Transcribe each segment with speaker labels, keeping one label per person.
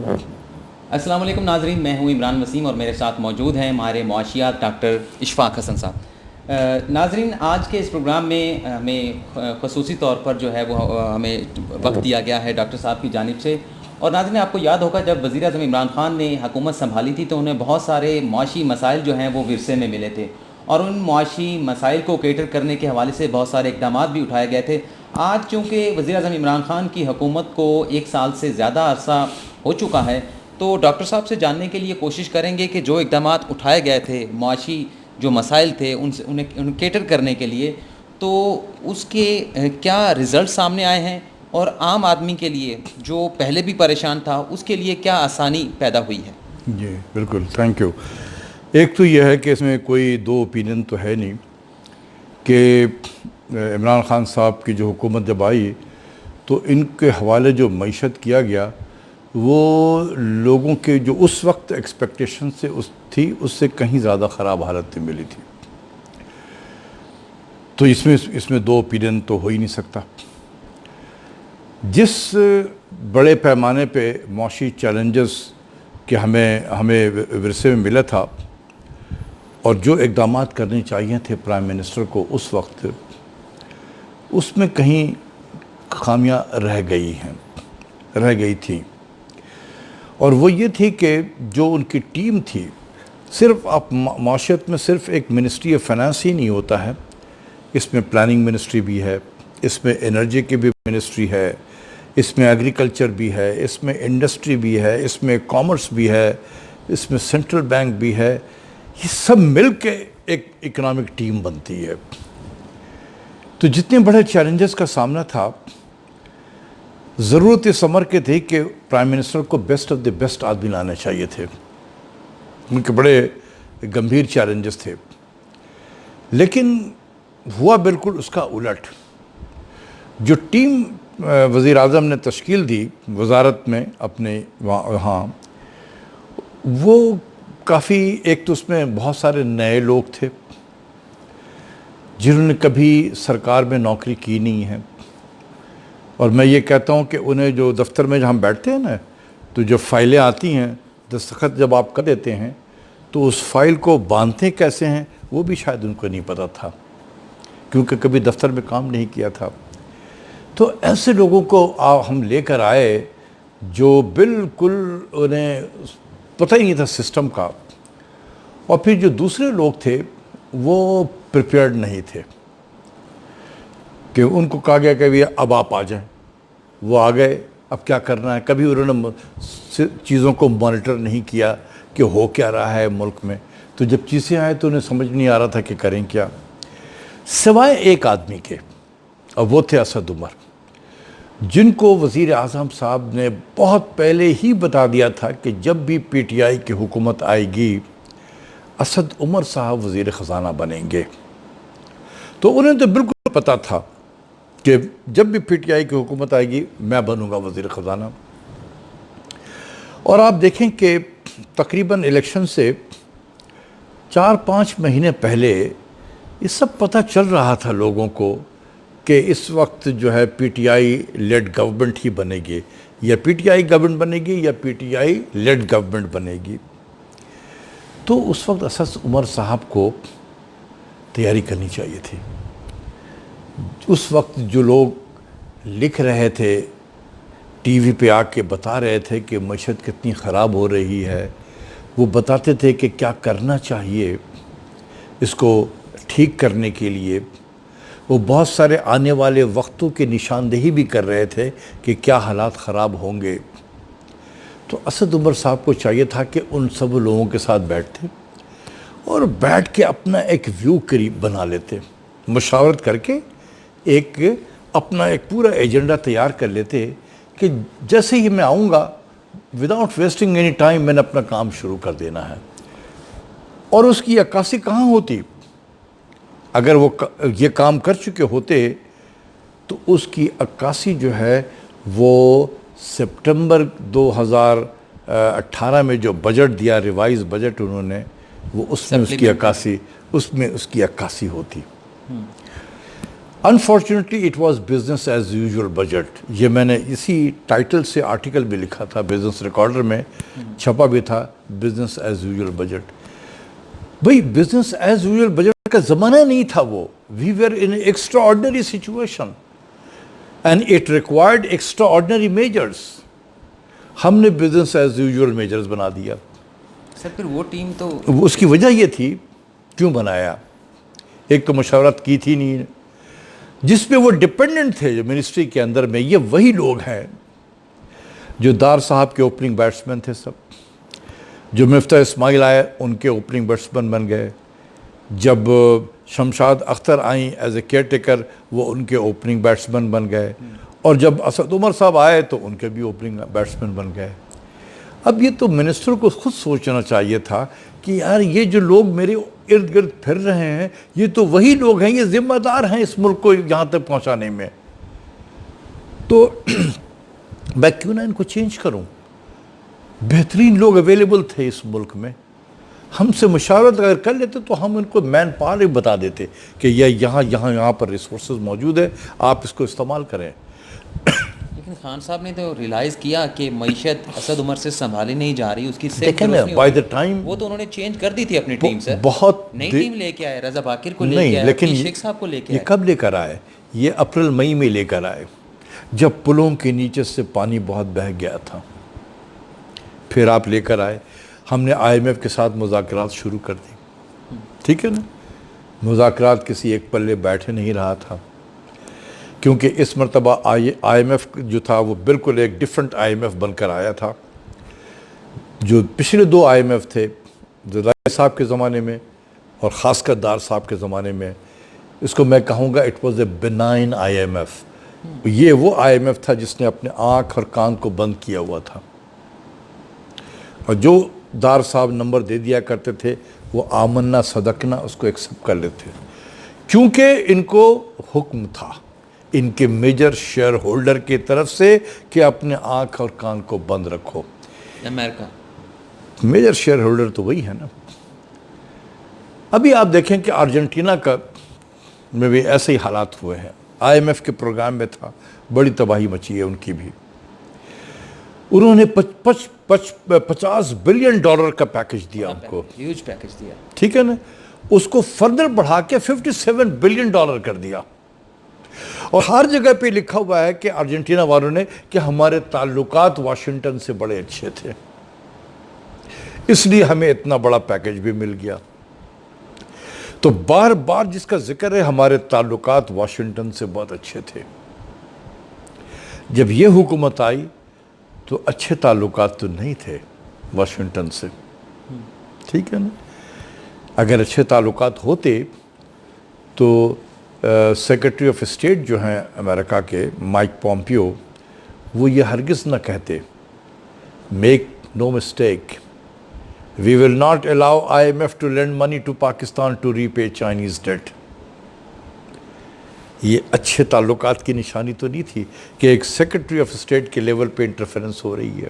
Speaker 1: السلام علیکم ناظرین، میں ہوں عمران وسیم اور میرے ساتھ موجود ہیں ہمارے معاشیات ڈاکٹر اشفاق حسن صاحب۔ ناظرین، آج کے اس پروگرام میں ہمیں خصوصی طور پر جو ہے وہ ہمیں وقت دیا گیا ہے ڈاکٹر صاحب کی جانب سے۔ اور ناظرین، آپ کو یاد ہوگا جب وزیر اعظم عمران خان نے حکومت سنبھالی تھی تو انہیں بہت سارے معاشی مسائل جو ہیں وہ ورثے میں ملے تھے، اور ان معاشی مسائل کو کیٹر کرنے کے حوالے سے بہت سارے اقدامات بھی اٹھائے گئے تھے۔ آج چونکہ وزیر اعظم عمران خان کی حکومت کو 1 سال سے زیادہ عرصہ ہو چکا ہے، تو ڈاکٹر صاحب سے جاننے کے لیے کوشش کریں گے کہ جو اقدامات اٹھائے گئے تھے، معاشی جو مسائل تھے انہیں کیٹر کرنے کے لیے، تو اس کے کیا رزلٹ سامنے آئے ہیں، اور عام آدمی کے لیے جو پہلے بھی پریشان تھا اس کے لیے کیا آسانی پیدا ہوئی ہے۔
Speaker 2: جی بالکل، تھینک یو۔ ایک تو یہ ہے کہ اس میں کوئی دو اوپینین تو ہے نہیں کہ عمران خان صاحب کی جو حکومت جب آئی تو ان کے حوالے جو معیشت کیا گیا وہ لوگوں کے جو اس وقت ایکسپیکٹیشن سے اس سے کہیں زیادہ خراب حالت میں ملی تھی۔ تو اس میں دو اوپینین تو ہو ہی نہیں سکتا۔ جس بڑے پیمانے پہ معاشی چیلنجز کہ ہمیں ورثے میں ملا تھا، اور جو اقدامات کرنے چاہیے تھے پرائم منسٹر کو اس وقت، اس میں کہیں خامیاں رہ گئی تھیں۔ اور وہ یہ تھی کہ جو ان کی ٹیم تھی، صرف آپ معاشیت میں صرف ایک منسٹری آف فائنانس ہی نہیں ہوتا ہے، اس میں پلاننگ منسٹری بھی ہے، اس میں انرجی کی بھی منسٹری ہے، اس میں ایگریکلچر بھی ہے، اس میں انڈسٹری بھی ہے، اس میں کامرس بھی ہے، اس میں سینٹرل بینک بھی ہے۔ یہ سب مل کے ایک اکنامک ٹیم بنتی ہے۔ تو جتنے بڑے چیلنجز کا سامنا تھا، ضرورت اس امر کے تھی کہ پرائم منسٹر کو بیسٹ آف دی بیسٹ آدمی لانے چاہیے تھے۔ ان کے بڑے گمبھیر چیلنجز تھے، لیکن ہوا بالکل اس کا الٹ۔ جو ٹیم وزیر اعظم نے تشکیل دی وزارت میں اپنے وہاں، وہ کافی، ایک تو اس میں بہت سارے نئے لوگ تھے جنہوں نے کبھی سرکار میں نوکری کی نہیں ہے، اور میں یہ کہتا ہوں کہ انہیں جو دفتر میں جہاں بیٹھتے ہیں نا، تو جو فائلیں آتی ہیں، دستخط جب آپ کر دیتے ہیں تو اس فائل کو باندھتے کیسے ہیں وہ بھی شاید ان کو نہیں پتہ تھا، کیونکہ کبھی دفتر میں کام نہیں کیا تھا۔ تو ایسے لوگوں کو ہم لے کر آئے جو بالکل انہیں پتہ ہی نہیں تھا سسٹم کا، اور پھر جو دوسرے لوگ تھے وہ پریپیئرڈ نہیں تھے، کہ ان کو کہا گیا کہ اب آپ آ جائیں۔ وہ آ گئے، اب کیا کرنا ہے، کبھی انہوں نے چیزوں کو مانیٹر نہیں کیا کہ ہو کیا رہا ہے ملک میں۔ تو جب چیزیں آئے تو انہیں سمجھ نہیں آ رہا تھا کہ کریں کیا، سوائے ایک آدمی کے، اور وہ تھے اسد عمر، جن کو وزیر اعظم صاحب نے بہت پہلے ہی بتا دیا تھا کہ جب بھی پی ٹی آئی کی حکومت آئے گی اسد عمر صاحب وزیر خزانہ بنیں گے۔ تو انہیں تو بالکل پتہ تھا کہ جب بھی پی ٹی آئی کی حکومت آئے گی میں بنوں گا وزیر خزانہ۔ اور آپ دیکھیں کہ تقریباً الیکشن سے 4-5 مہینے پہلے یہ سب پتہ چل رہا تھا لوگوں کو کہ اس وقت جو ہے پی ٹی آئی لیڈ گورنمنٹ ہی بنے گی، یا پی ٹی آئی گورنمنٹ بنے گی یا پی ٹی آئی لیڈ گورنمنٹ بنے گی۔ تو اس وقت اسد عمر صاحب کو تیاری کرنی چاہیے تھی۔ اس وقت جو لوگ لکھ رہے تھے، ٹی وی پہ آ کے بتا رہے تھے کہ معیشت کتنی خراب ہو رہی ہے، وہ بتاتے تھے کہ کیا کرنا چاہیے اس کو ٹھیک کرنے کے لیے۔ وہ بہت سارے آنے والے وقتوں کی نشاندہی بھی کر رہے تھے کہ کیا حالات خراب ہوں گے۔ تو اسد عمر صاحب کو چاہیے تھا کہ ان سب لوگوں کے ساتھ بیٹھتے اور بیٹھ کے اپنا ایک ویو قریب بنا لیتے، مشاورت کر کے اپنا ایک پورا ایجنڈا تیار کر لیتے کہ جیسے ہی میں آؤں گا وداؤٹ ویسٹنگ اینی ٹائم میں نے اپنا کام شروع کر دینا ہے۔ اور اس کی عکاسی کہاں ہوتی؟ اگر وہ یہ کام کر چکے ہوتے تو اس کی عکاسی جو ہے وہ سپٹمبر 2018 میں جو بجٹ دیا، ریوائز بجٹ انہوں نے، وہ اس میں اس کی عکاسی ہوتی۔ Unfortunately it was business as usual budget. یہ میں نے اسی ٹائٹل سے آرٹیکل بھی لکھا تھا, بزنس ریکارڈر میں چھپا بھی تھا, بزنس ایز یوزول بجٹ. بھئی بزنس ایز یوزول بجٹ کا زمانہ نہیں تھا وہ. We were in extraordinary situation and it required extraordinary measures. ہم نے بزنس ایز یوزول میجرز بنا دیا.
Speaker 1: سر پھر وہ ٹیم تو
Speaker 2: اس کی وجہ یہ تھی, کیوں بنایا, ایک تو مشاورت کی تھی نہیں, جس پہ وہ ڈپینڈنٹ تھے جو منسٹری کے اندر میں. یہ وہی لوگ ہیں جو دار صاحب کے اوپننگ بیٹسمین تھے سب. جو مفتاح اسماعیل آئے ان کے اوپننگ بیٹسمین بن گئے. جب شمشاد اختر آئیں ایز اے کیئر ٹیکر, وہ ان کے اوپننگ بیٹسمین بن گئے. اور جب اسد عمر صاحب آئے تو ان کے بھی اوپننگ بیٹسمین بن گئے. اب یہ تو منسٹر کو خود سوچنا چاہیے تھا کہ یار یہ جو لوگ میرے ارد گرد پھر رہے ہیں یہ تو وہی لوگ ہیں, یہ ذمہ دار ہیں اس ملک کو یہاں تک پہنچانے میں. تو میں کیوں نہ ان کو چینج کروں. بہترین لوگ اویلیبل تھے اس ملک میں. ہم سے مشاورت اگر کر لیتے تو ہم ان کو مین پاور بتا دیتے کہ یہ یہاں پر ریسورسز موجود ہے, آپ اس کو استعمال کریں.
Speaker 1: لیکن خان صاحب نے تو ریلائز کیا کہ معیشت اسد عمر سے سنبھالی نہیں جا رہی, اس کی
Speaker 2: بائی دا ٹائم
Speaker 1: وہ تو انہوں نے چینج کر دی تھی اپنی ٹیم سے.
Speaker 2: بہت
Speaker 1: نئی ٹیم لے کے آئے, رضا باقر کو لے کے آئے,
Speaker 2: لیکن
Speaker 1: شیخ صاحب کو لے کے
Speaker 2: یہ
Speaker 1: آئے.
Speaker 2: کب لے کر آئے؟ یہ اپریل مئی میں لے کر آئے, جب پلوں کے نیچے سے پانی بہت بہہ گیا تھا. پھر آپ لے کر آئے. ہم نے آئی ایم ایف کے ساتھ مذاکرات شروع کر دی. ٹھیک ہے نا, مذاکرات کسی ایک پلے بیٹھے نہیں رہا تھا, کیونکہ اس مرتبہ آئی ایم ایف جو تھا وہ بالکل ایک ڈیفرنٹ آئی ایم ایف بن کر آیا تھا. جو پچھلے دو آئی ایم ایف تھے, زرائے صاحب کے زمانے میں اور خاص کر دار صاحب کے زمانے میں, اس کو میں کہوں گا it was a benign I M F. یہ وہ آئی ایم ایف تھا جس نے اپنے آنکھ اور کان کو بند کیا ہوا تھا, اور جو دار صاحب نمبر دے دیا کرتے تھے وہ آمنا صدقنا اس کو ایکسیپٹ کر لیتے, کیونکہ ان کو حکم تھا ان کے میجر شیئر ہولڈر کی طرف سے کہ اپنے آنکھ اور کان کو بند رکھو.
Speaker 1: امریکہ
Speaker 2: میجر شیئر ہولڈر تو وہی ہے نا. ابھی آپ دیکھیں کہ ارجنٹینا کا میں بھی ایسے ہی حالات ہوئے ہیں. آئی ایم ایف کے پروگرام میں تھا, بڑی تباہی مچی ہے ان کی بھی. انہوں نے $50 بلین کا پیکج دیا ان کو,
Speaker 1: ہیوج پیکج دیا.
Speaker 2: ٹھیک ہے نا. اس کو فردر بڑھا کے $57 بلین کر دیا. اور ہر جگہ پہ لکھا ہوا ہے کہ ارجنٹینا والوں نے کہ ہمارے تعلقات واشنگٹن سے بڑے اچھے تھے, اس لیے ہمیں اتنا بڑا پیکج بھی مل گیا. تو بار بار جس کا ذکر ہے ہمارے تعلقات واشنگٹن سے بہت اچھے تھے. جب یہ حکومت آئی تو اچھے تعلقات تو نہیں تھے واشنگٹن سے. ٹھیک ہے نا. اگر اچھے تعلقات ہوتے تو سیکرٹری آف اسٹیٹ جو ہیں امریکہ کے مائک پومپیو, وہ یہ ہرگز نہ کہتے, make no mistake, we will not allow I M F to lend money to Pakistan to repay Chinese debt. یہ اچھے تعلقات کی نشانی تو نہیں تھی کہ ایک سیکرٹری آف اسٹیٹ کے لیول پہ انٹرفیرنس ہو رہی ہے.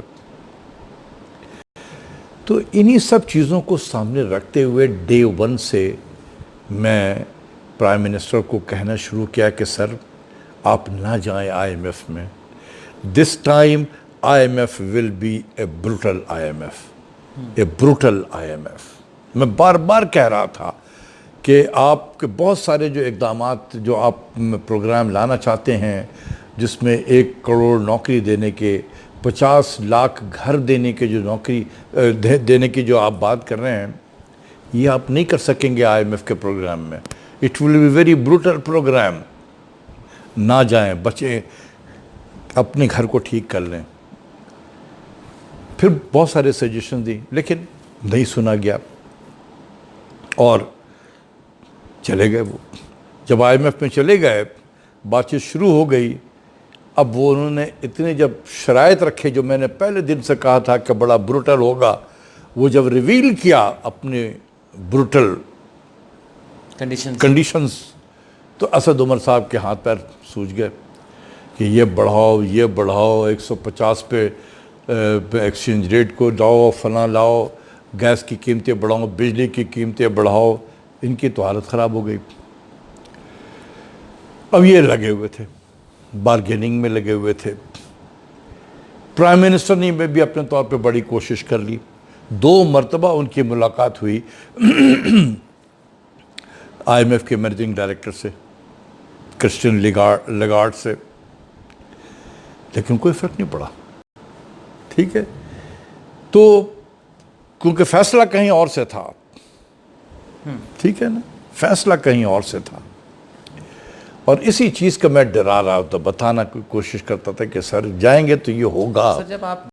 Speaker 2: تو انہی سب چیزوں کو سامنے رکھتے ہوئے ڈے ون سے میں پرائم منسٹر کو کہنا شروع کیا کہ سر آپ نہ جائیں آئی ایم ایف میں. This time I M F will be a brutal I M F, a brutal I M F. میں بار بار کہہ رہا تھا کہ آپ کے بہت سارے جو اقدامات جو آپ پروگرام لانا چاہتے ہیں, جس میں 1 کروڑ نوکری دینے کے, 50 لاکھ گھر دینے کے, جو نوکری دینے کی جو آپ بات کر رہے ہیں, یہ آپ نہیں کر سکیں گے آئی ایم ایف کے پروگرام میں. It will be very brutal programme. نہ جائیں, بچیں, اپنے گھر کو ٹھیک کر لیں. پھر بہت سارے سجیشن دی لیکن نہیں سنا گیا اور چلے گئے وہ. جب آئی ایم ایف میں چلے گئے, بات چیت شروع ہو گئی. اب وہ انہوں نے اتنے جب شرائط رکھے جو میں نے پہلے دن سے کہا تھا کہ بڑا بروٹل ہوگا, وہ جب ریویل کیا اپنے بروٹل کنڈیشنز, تو اسد عمر صاحب کے ہاتھ پیر سوج گئے کہ یہ بڑھاؤ 150 پہ ایکسچینج ریٹ کو لاؤ, فلاں لاؤ, گیس کی قیمتیں بڑھاؤ, بجلی کی قیمتیں بڑھاؤ. ان کی تو حالت خراب ہو گئی. اب یہ لگے ہوئے تھے بارگیننگ میں لگے ہوئے تھے. پرائم منسٹر نے بھی اپنے طور پہ بڑی کوشش کر لی. 2 مرتبہ ان کی ملاقات ہوئی IMF کے مینیجنگ ڈائریکٹر سے, کرسچن لیگارڈ سے, لیکن کوئی فرق نہیں پڑا. ٹھیک ہے, تو کیونکہ فیصلہ کہیں اور سے تھا. ٹھیک ہے نا, فیصلہ کہیں اور سے تھا. اور اسی چیز کا میں ڈرا رہا تھا, بتانا کی کوشش کرتا تھا کہ سر جائیں گے تو یہ ہوگا.
Speaker 1: سر جب آپ